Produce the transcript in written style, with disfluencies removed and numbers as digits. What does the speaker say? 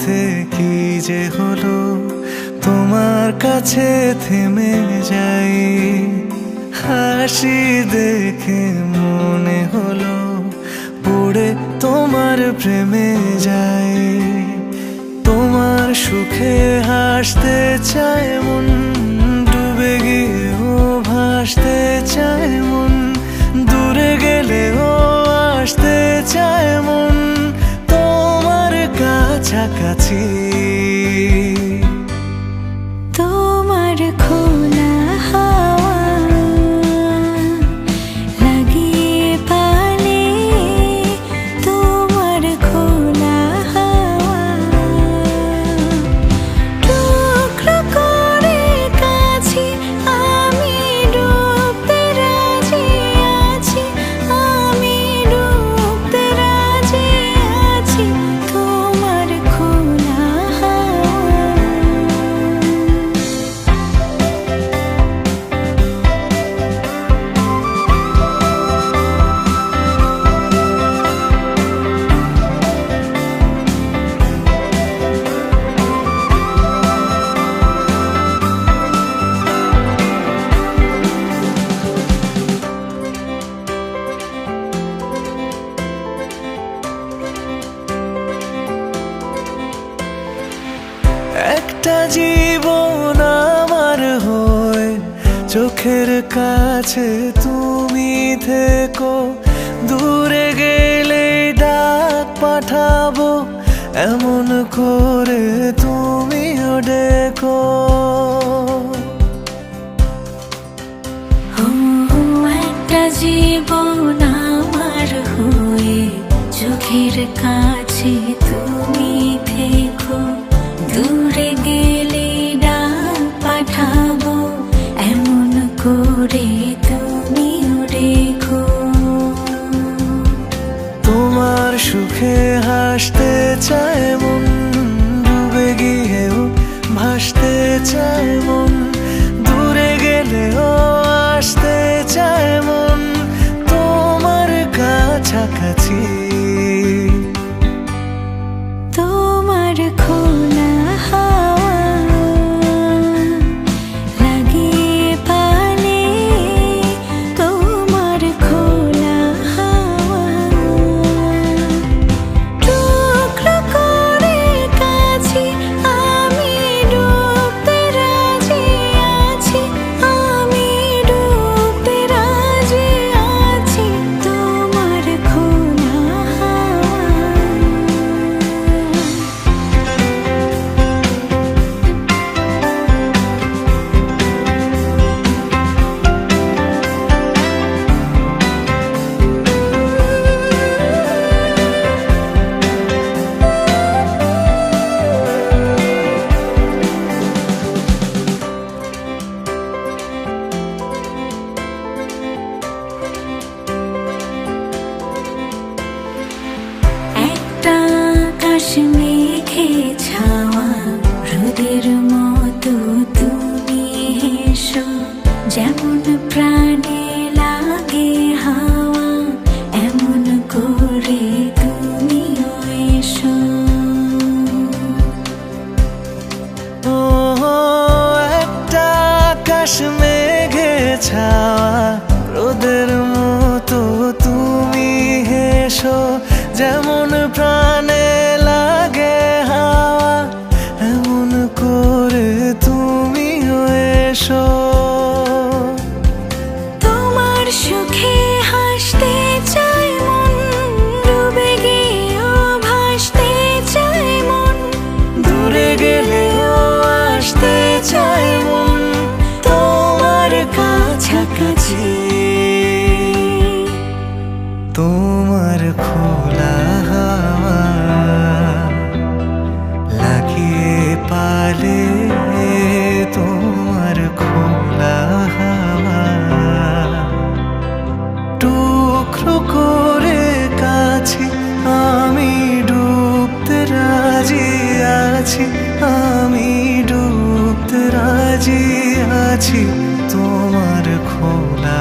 মধ্যে কি যে হলো, তোমার কাছে থেমে যাই। হাসি দেখে মনে হলো পড়ে তোমার প্রেমে যাই। তোমার সুখে হাসতে চায় মন, ডুবে গিয়েও ভাসতে চায় মন। দূরে গেলেও আসতে চায় মন তোমার কাছাকাছি। তোমার খোলা হাওয়া লাগিয়ে পালে, তোমার খোলা হাওয়া টুকরো করে কাছে আমি ডুবতে রাজি আছি, আমি ডুবতে রাজি আছি তোমার খোলা হাওয়া। একটা জীবন আমার হয়ে চোখের কাছে তুমি থেকো, দূরে গেলে ডাক পাঠাবো এমন করে তুমিও ডেকো। একটা জীবন আমার হয়ে চোখের কাছে তুমি থেকো, দূরে গেলে ডাক পাঠাবো এমন করে তুমিও রেখো। তোমার সুখে হাসতে চায় মন, ডুবে গিয়েও ভাসতে চায় মন। দূরে গেলেও আসতে চায় মন তোমার কাছাকাছি। তোমার খোলা হাওয়া লাগিয়ে পালে, তোমার খোলা হাওয়া টুকরো করে কাছে আমি ডুবতে রাজি আছি, আমি ডুবতে রাজি আছি তোমার খোলা হাওয়া। একটা আকাশ মেঘে ছাওয়া রোদের মতো তুমি হেসো, যেমন প্রাণে লাগে হাওয়া এমন করে তুমিও এসো। ও একটা আকাশ মেঘে ছাওয়া রোদের মতো তুমি হেসো, যেমন প্রাণে লাগে হাওয়া এমন করে তুমিও এসো। তোমার সুখে হাসতে চায় মন, ডুবে গিয়েও ভাসতে চায় মন। দূরে গেলেও আসতে চায় মন তোমার কাছাকাছি। তোমার খোলা হাওয়া লাগিয়ে পালে, তোমার খোলা হাওয়া টুকরো করে কাছে আমি ডুবতে রাজি আছি, আমি ডুবতে রাজি আছি তোমার খোলা